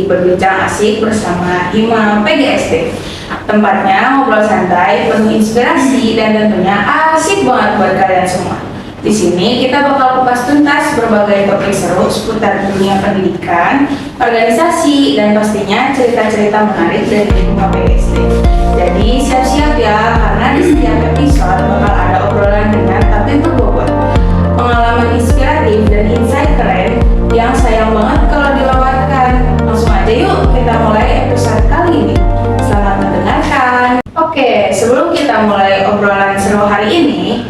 di Berbincang Asik bersama Hima PGSD. Tempatnya ngobrol santai, penuh inspirasi, dan tentunya asik banget buat kalian semua. Di sini kita bakal kupas tuntas berbagai topik seru seputar dunia pendidikan, organisasi, dan pastinya cerita-cerita menarik dari Hima PGSD. Jadi siap-siap ya, karena di setiap episode bakal ada obrolan ringan tapi berbobot, pengalaman inspiratif dan insight keren yang sayang banget kalau dilewatkan. Langsung aja yuk kita mulai episode kali ini. Selamat mendengarkan. Oke, sebelum kita mulai obrolan seru hari ini,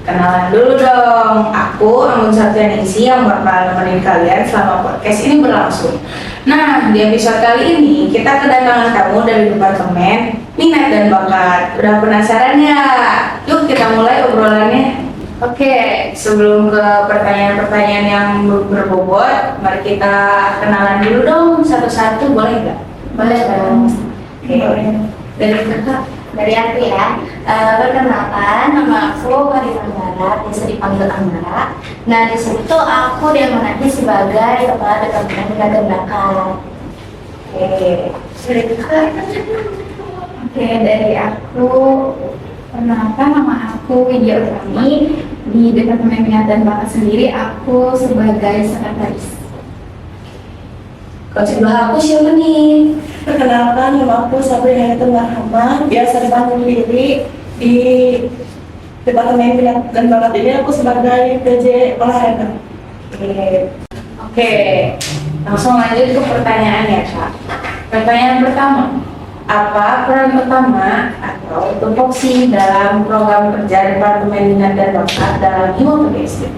kenalan dulu dong. Aku Anggun Satyaningsi yang bakal nemenin kalian selama podcast ini berlangsung. Nah, di episode kali ini kita kedatangan tamu dari Departemen Minat dan Bakat. Udah penasaran ya? Yuk kita mulai obrolannya. Oke, sebelum ke pertanyaan-pertanyaan yang berbobot, mari kita kenalan dulu dong satu-satu, boleh nggak? Boleh dong. Oke, dari kakak. Dari aku ya, perkenalkan nama aku Marita Anggara, biasa dipanggil Anggara. Nah di situ aku diamanati sebagai kepala Departemen Minat dan Bakat. Oke, dari kakak. Oke, dari aku, perkenalkan nama aku Widya Utami. Di Departemen Minat dan Bakat sendiri aku sebagai sekretaris. Kalau sebelah aku siapa nih? Perkenalkan, nama aku Sabrina Rahman, biasa dipanggil Lili. Di Departemen Minat dan Bakat ini aku sebagai PJ olahraga. Oke, langsung lanjut ke pertanyaan ya Kak. Pertanyaan pertama, apa peran utama atau tupoksi dalam program kerja Departemen Minat dan Bakat dalam Hima PGSD?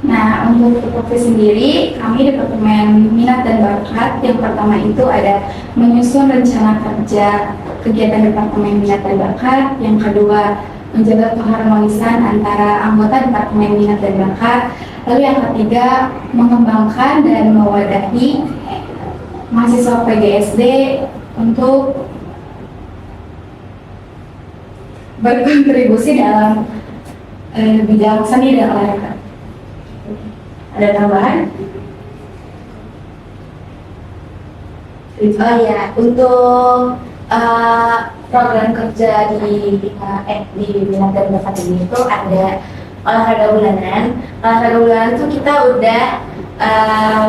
Nah, untuk tupoksi sendiri, kami Departemen Minat dan Bakat yang pertama itu ada menyusun rencana kerja kegiatan Departemen Minat dan Bakat. Yang kedua, menjaga keharmonisan antara anggota Departemen Minat dan Bakat. Lalu yang ketiga, mengembangkan dan mewadahi mahasiswa PGSD untuk berkontribusi dalam bidang seni dan olahraga. Ada tambahan? Oh ya, untuk program kerja di Minat dan Bakat ini itu ada olahraga bulanan. Olahraga bulanan itu kita udah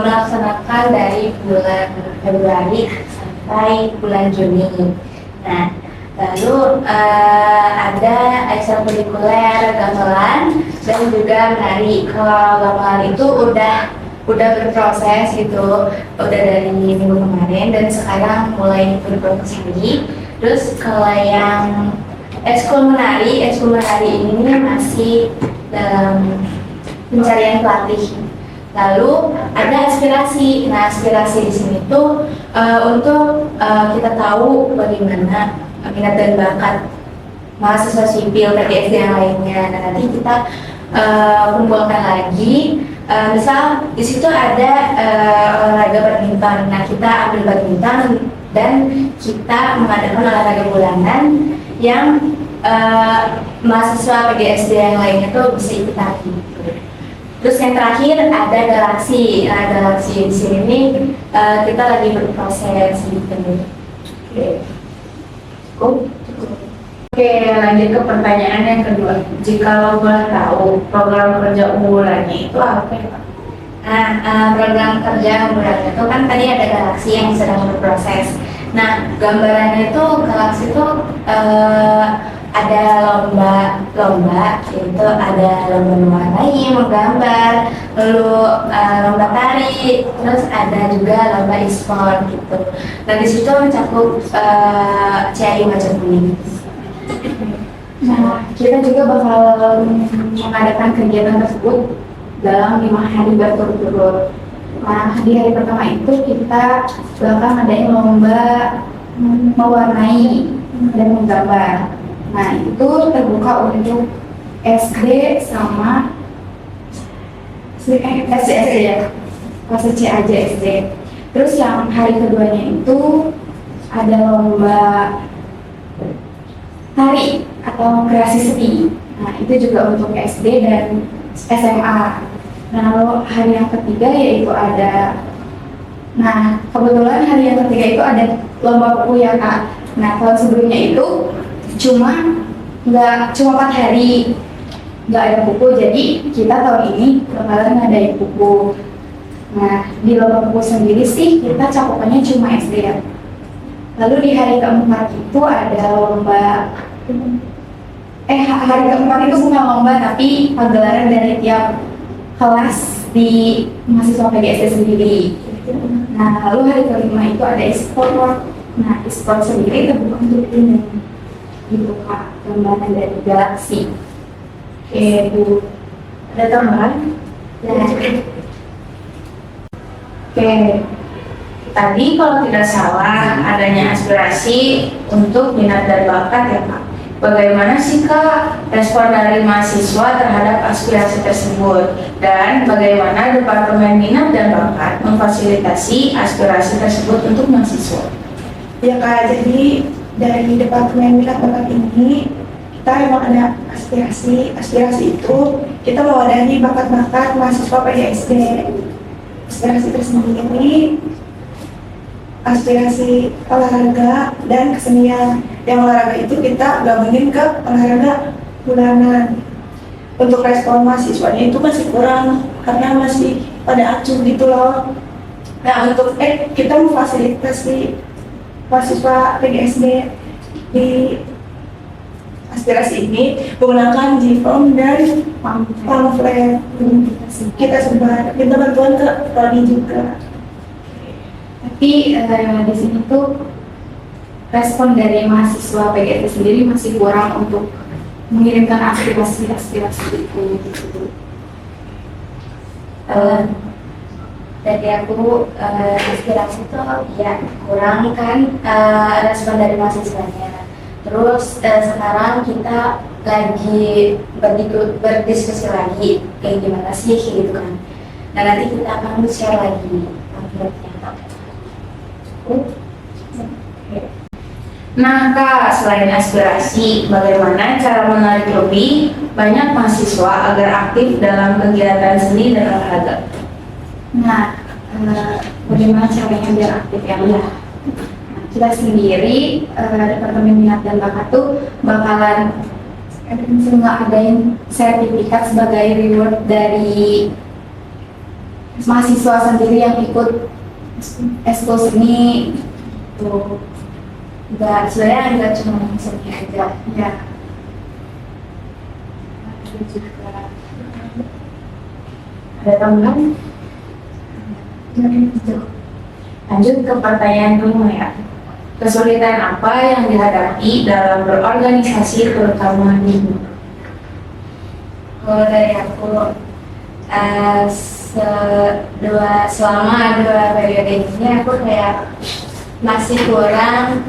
melaksanakan dari bulan Februari sampai bulan Juni. Nah, lalu ada ekstrakurikuler gamelan dan juga menari. Kalau gamelan itu udah berproses gitu, udah dari minggu kemarin dan sekarang mulai berproduksi lagi. Terus kalau yang ekskul menari ini masih dalam pencarian pelatih. Lalu ada aspirasi. Nah, aspirasi di sini tuh untuk kita tahu bagaimana minat dan bakat mahasiswa sipil PGSD yang lainnya. Nah, nanti kita kumpulkan lagi. Misal di situ ada olahraga badminton. Nah, kita ambil badminton dan kita mengadakan olahraga bulanan yang mahasiswa PGSD yang lainnya tuh bisa ikutan. Terus yang terakhir ada galaksi. Nah, galaksi di sini kita lagi berproses gitu. Oke, lanjut ke pertanyaan yang kedua. Jika lo boleh tahu program kerja unggulannya itu apa ya Pak? Nah, program kerja unggulannya itu kan tadi ada galaksi yang sedang berproses. Nah, gambarannya itu galaksi itu ada lomba, itu ada lomba mewarnai, menggambar, lalu lomba tari, terus ada juga lomba e-sport gitu. Nah, di situ mencakup CAI Wajah Kuning. Nah, kita juga bakal mengadakan kegiatan tersebut dalam 5 hari berturut-turut. Nah, di hari pertama itu kita bakal ngadain lomba mewarnai dan menggambar. Nah, itu terbuka untuk SD sama SD ya, kelas C aja SD. Terus yang hari keduanya itu ada lomba tari atau kreasi seni. Nah, itu juga untuk SD dan SMA. Nah, lalu hari yang ketiga yaitu ada Nah, kebetulan hari yang ketiga itu ada lomba buku ya Kak. Nah, tahun sebelumnya itu nggak cuma 4 hari nggak ada buku, jadi kita tahun ini bakalan ngadain buku. Nah, di lomba buku sendiri sih kita cakupannya cuma SD ya. Lalu di hari keempat itu ada lomba, hari keempat itu bukan lomba tapi pagelaran dari tiap kelas di mahasiswa PGSD sendiri. Nah, lalu hari kelima itu ada e-sport. Nah, e-sport sendiri terbuka untuk umum. Gitu Kak, gambaran dari Galaxy. Oke, Bu. Ada tambahan? Nah, Oke, tadi kalau tidak salah adanya aspirasi untuk minat dan bakat ya Kak. Bagaimana sih Kak respon dari mahasiswa terhadap aspirasi tersebut? Dan bagaimana Departemen Minat dan Bakat memfasilitasi aspirasi tersebut untuk mahasiswa? Ya Kak, jadi dari Departemen Minat Bakat ini kita emang ada aspirasi itu kita mewadahi bakat-bakat mahasiswa PGSD. Aspirasi tersendiri aspirasi olahraga dan kesenian. Yang olahraga itu kita gabungin ke olahraga bulanan. Untuk respon mahasiswanya itu masih kurang karena masih pada acuh gitu loh. Nah, untuk kita memfasilitasi mahasiswa PGSD di aspirasi ini menggunakan G-form dan pamflet. Kita sebar, kita bantuan ke prodi juga. Tapi di sini tuh respon dari mahasiswa PGSD sendiri masih kurang untuk mengirimkan aspirasi-aspirasi itu. dari aku aspirasi itu ya kurang kan respon dari mahasiswanya. Terus sekarang kita lagi berdiskusi lagi kayak gimana sih gitu kan. Nah, nanti kita akan share lagi pamfletnya. Nah Kak, selain aspirasi, bagaimana cara menarik lebih banyak mahasiswa agar aktif dalam kegiatan seni dan olahraga? Nah, bagaimana caranya biar aktif ya? Nah, kita sendiri Departemen Minat dan Bakat tuh bakalan ngadain sertifikat sebagai reward dari mahasiswa sendiri yang ikut ekskul seni tuh. Sebenarnya nggak cuma seni aja ya. Ada tambahan? Lanjut ke pertanyaan kelima ya. Kesulitan apa yang dihadapi dalam berorganisasi terutama di Kalau dari aku selama dua periode ini aku kayak masih kurang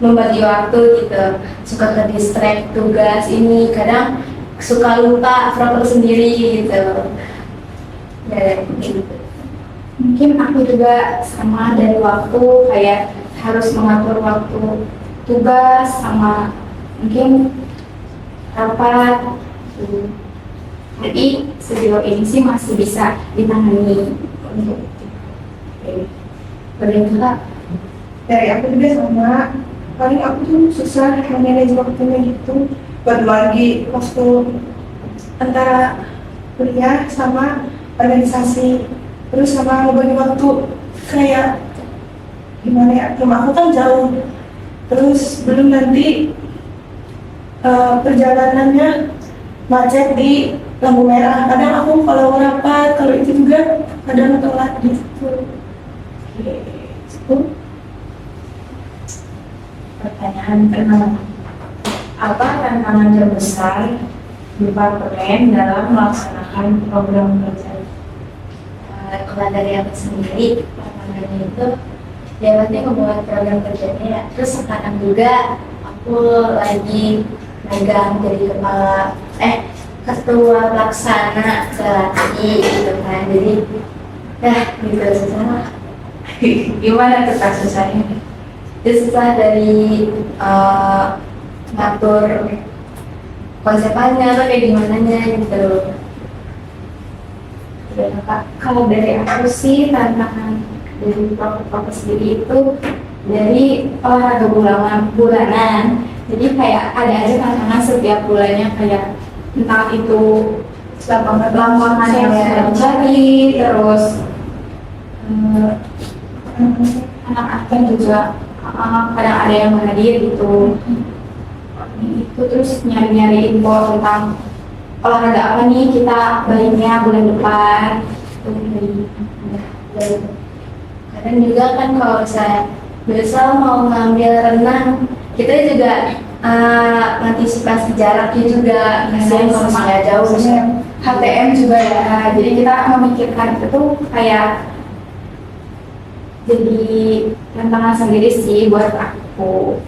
membagi waktu gitu, suka ke distract tugas ini, kadang suka lupa proper sendiri gitu. Ya, gitu. Mungkin aku juga sama dari waktu kayak harus mengatur waktu tugas sama mungkin rapat. Jadi sejauh ini sih masih bisa ditangani untuk Kak, dari aku juga sama. Paling aku tuh susah manage waktunya gitu buat bagi waktu antara kuliah sama organisasi, terus sama ngebagi waktu kayak gimana ya, rumah aku kan jauh, terus belum nanti perjalanannya macet di lampu merah. Kadang aku kalau rapat, kalau itu juga kadang telat gitu. pertanyaan ke-6. Apa tantangan terbesar Departemen dalam melaksanakan program kerja? Kalau dari aku sendiri, tantangannya itu ya pasti membuat program kerjanya ya. Terus sekarang juga aku lagi megang jadi ketua pelaksana Galaxy gitu kan. Jadi gitu susah. Gimana tuh Kak susahnya? Itu susah dari ngatur konsepnya atau kayak gimana nya gitu. Ya, Kak. Kalau dari aku sih tantangan dari proker sendiri itu dari olahraga bulanan. Jadi kayak ada aja tantangan setiap bulannya kayak entah itu lapangan yang sudah dicari, terus anak-anak juga kadang ada yang hadir gitu. Itu terus nyari-nyari info tentang olahraga apa nih kita baiknya bulan depan. Kadang juga kan kalau saya misal mau ngambil renang, kita juga mengantisipasi jaraknya juga, misalnya kalau misalnya jauh, misalnya HTM juga ya, jadi kita memikirkan itu tuh kayak jadi tantangan sendiri sih buat aku.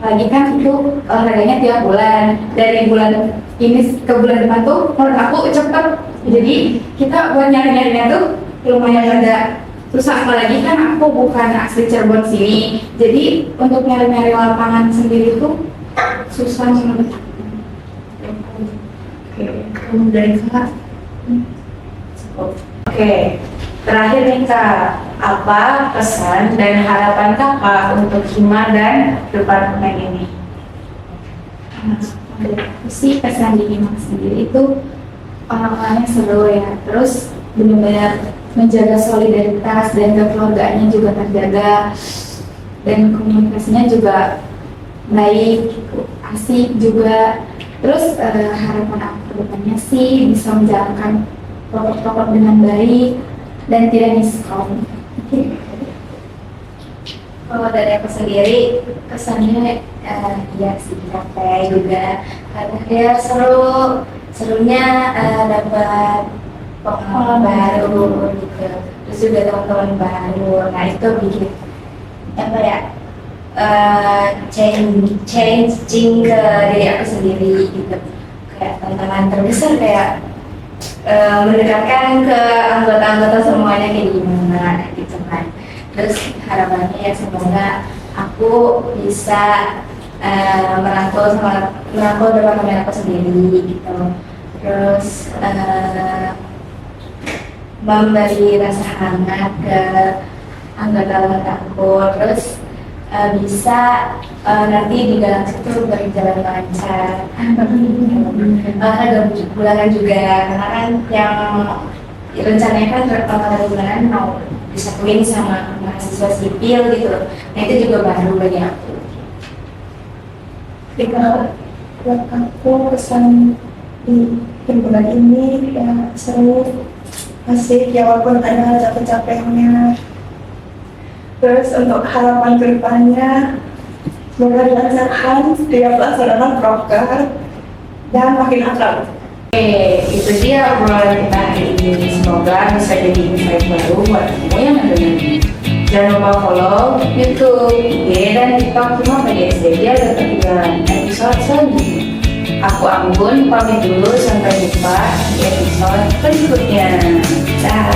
Apalagi kan itu olahraganya tiap bulan, dari bulan ini ke bulan depan tuh menurut aku cepet. Jadi kita buat nyari-nyarinya tuh lumayan ada susah, apalagi kan aku bukan asli Cirebon sini. Jadi untuk nyari-nyari lapangan sendiri tuh susah menurut aku. Oke, kamu dari Kak. Oke, terakhir nih Kak, apa pesan dan harapan Kakak untuk Hima dan departemen ini? Dari aku sih pesan di Himak sendiri itu orang-orangnya seru ya, terus benar-benar menjaga solidaritas dan kekeluargaannya juga terjaga, dan komunikasinya juga baik, asik juga. Terus harapan aku ke depannya sih bisa menjalankan protokol dengan baik dan tidak miskom. kalau dari aku sendiri kesannya ya sih capek juga, karena ya serunya dapat pengalaman baru gitu, terus juga teman-teman baru. Nah itu bikin apa ya, changing ke diri aku sendiri gitu. Kayak tantangan terbesar kayak mendekatkan ke anggota-anggota semuanya kayak gimana gitu kan. Terus harapannya ya semoga aku bisa merangkul departemen aku sendiri gitu. Terus memberi rasa hangat ke anggota-anggota aku. Terus bisa nanti di Galaxy itu berjalan lancar. Ada bulanan juga, karena kan yang rencananya kan dari bulanan mau disatuin sama mahasiswa sipil gitu. Nah itu juga baru bagi aku. Jika buat aku kesan di himpunan ini ya seru, asik ya walaupun ada capek-capeknya. Terus untuk harapan kedepannya semoga dilancarkan dia pelaksanaan proker dan makin akrab. Oke, itu dia obrolan kita hari ini. Semoga bisa jadi insight baru buat kamu yang mendengarnya. Jangan lupa follow YouTube, IG, dan TikTok Hima PGSD biar gak ketinggalan episode selanjutnya. Aku Anggun, pamit dulu. Sampai jumpa di episode berikutnya. Dah.